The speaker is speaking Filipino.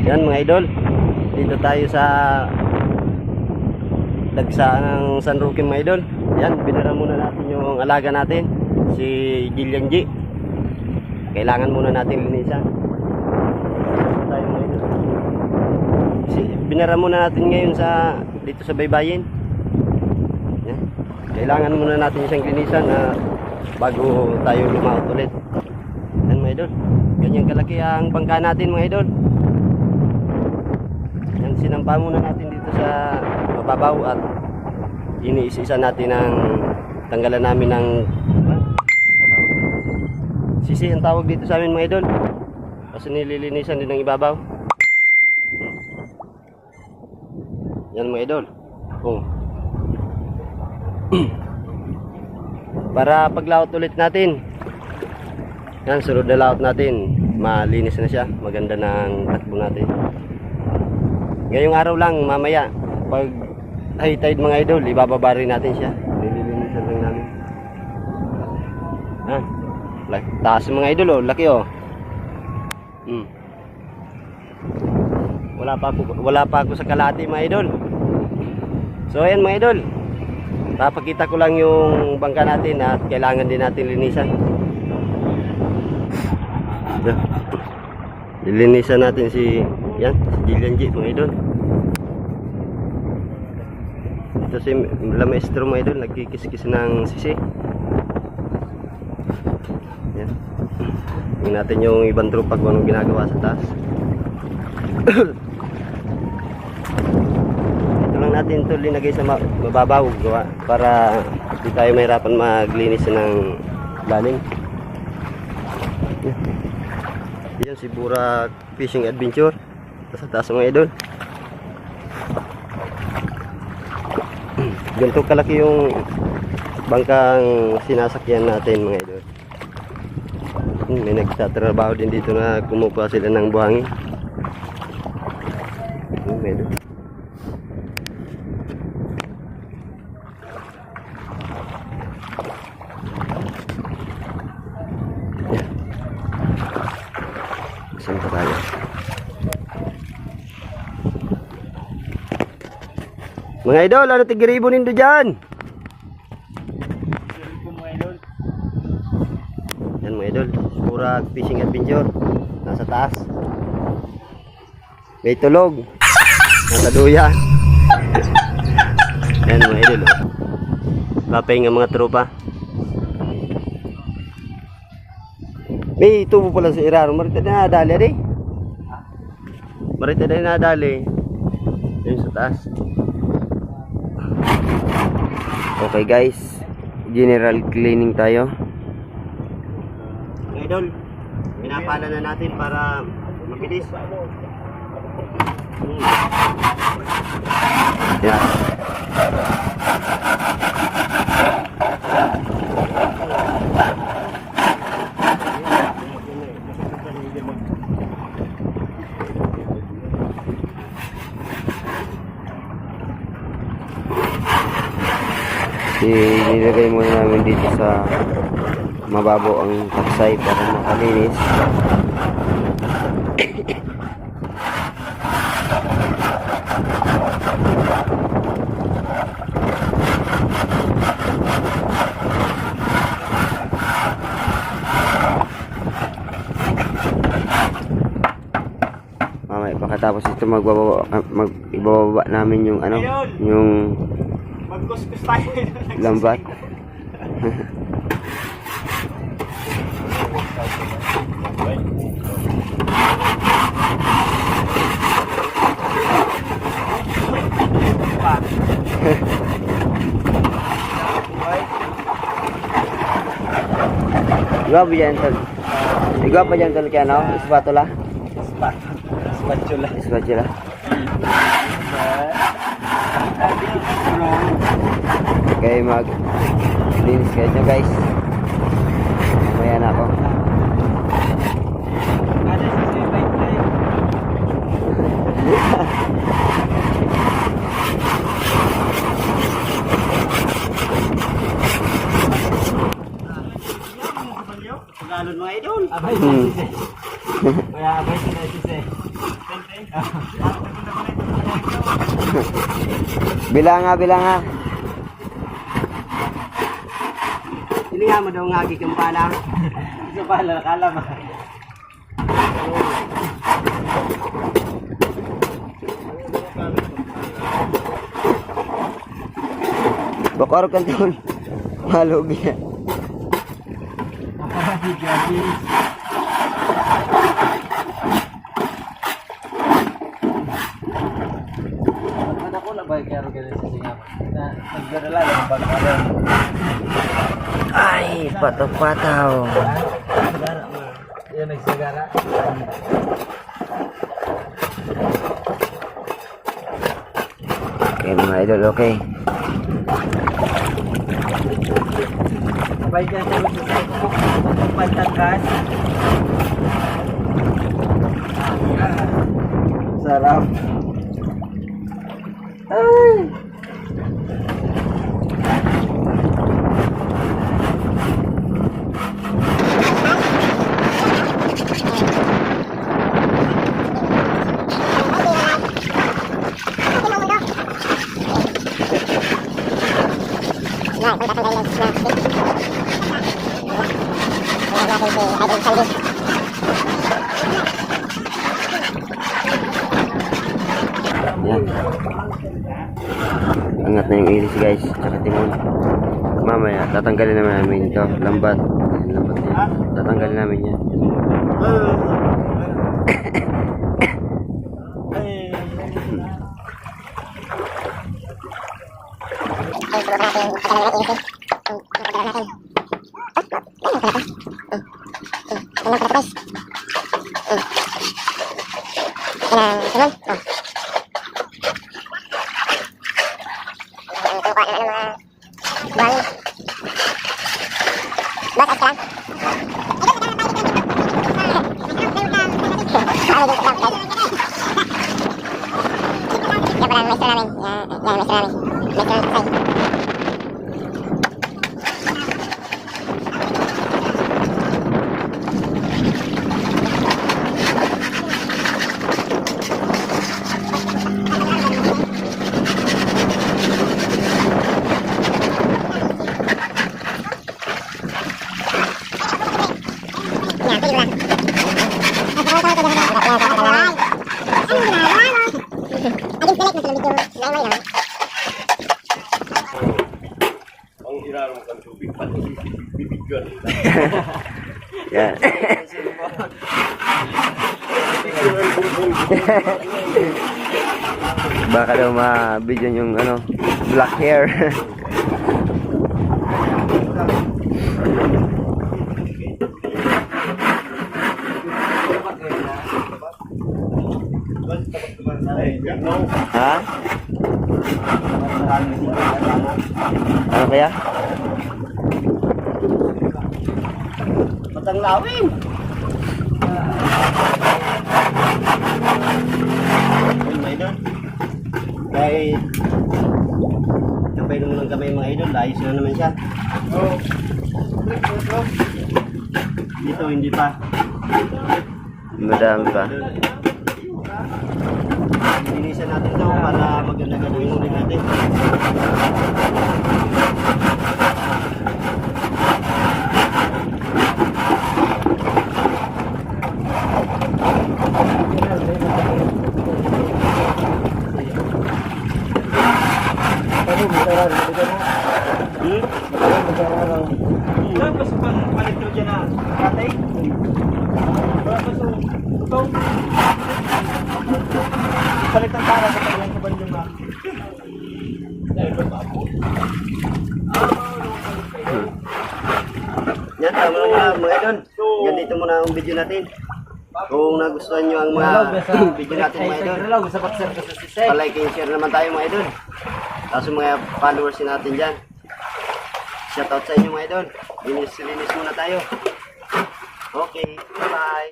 Yan mga idol, dito tayo sa dagsaan ng San Roque mga idol. Yan, binara muna natin yung alaga natin, si Jillian G. Kailangan muna natin linisan. Dito tayo mga idol. Binara muna natin ngayon dito sa baybayin. Yan. Kailangan muna natin siyang linisan bago tayo lumaot ulit. Yan mga idol, ganyan kalaki ang bangka natin mga idol. Yan, sinampa muna natin dito sa mababaw at iniisa-isa natin ang tanggalan namin ng sisi ang tawag dito sa amin mga idol, kasi nililinisan din ng ibabaw. Yan mga idol. Para paglaot ulit natin, yan, sunod na laot natin, malinis na siya, maganda ng takbo natin. Ngayong araw lang, mamaya pag high tide mga idol, ibababa rin natin siya, nililinisan lang namin. Taas mga idol, oh, laki oh. Wala pa ako sa kalahati mga idol. So ayan mga idol, papakita ko lang yung bangka natin at kailangan din natin linisan. Lilinisan natin si Jillian G mga idol. Ito si La Maestro mga idol, nagkikis-kis ng sisi. Yan. Tingnan natin yung ibang tropa kung anong ginagawa sa taas. Ito lang natin ito linagay sa mababaw para hindi tayo mahirapan maglinis ng lalim. Yan si Burak Fishing Adventure sa taas mga idol. Ganito kalaki yung bangkang sinasakyan natin mga idol. May nagtatrabaho din dito na kumukuha sila ng buhangin. Mga idol. Saan pa tayo? Mga idol, ano tigiribo nindo dyan? Yan mga idol, Burak Fishing Adventure, nasa taas. May tulog, nasa duya. Yan mga idol, papay nga mga tropa. May tubo pala sa iraro, marita na nadali rin. Marita na nadali. Yan sa taas. Okay guys, general cleaning tayo. Idol, pinapala na natin para mabilis. Yan. Nilagay muna namin dito sa mababaw ang taksay para makalinis. Mamaya pagkatapos ito ibababa namin yung yung magkuskus tayo lambat. Ikaw pa dyan tol kaya no? Spatula? Spatula. Okay, mag-linis kayo dyan guys. Mamaya na ako. Tagalog mga idol. Abay, abay sila sisi. Bilang nga. Hilinga mo daw nga kang pala. Isa pala, nakala ba? Bakar kan doon. Malugi. Ano ko na ba kaya rin sa Singapore? Nagdadala lang ba? Ay, pataw-pataw. Nagsagara mo. Yan, nagsagara. Okay mga idol, okay. Sabay dyan sa gusto sa pagpantangkas. Sarap. Ay. Yan. Angat na yung iris guys, tsaka timon. Mamaya, tatanggalin naman namin ito. Lambat. Ayan, lambat na yan. Tatanggalin namin yan. Yan. Baka daw ma-video yung ano, black hair. Ha? Ano kaya? Matanglawin. May doon. Kahit sabay naman lang kami mga idol, ayos na naman siya. Dito hindi pa. Madami pa. Linisan natin ito para maganda-ganda yung ulit natin. Tapos palit ko dyan na katay. Tapos ito. Palit ang para sa kanyang kabandong na. Yan, tama lang mga idol. Ganito muna ang video natin. Kung nagustuhan nyo ang mga video natin mga idol, palike and share naman tayo mga idol. Tapos mga followers natin dyan. Shoutout sa inyo mga idol. Linis muna tayo. Okay, bye.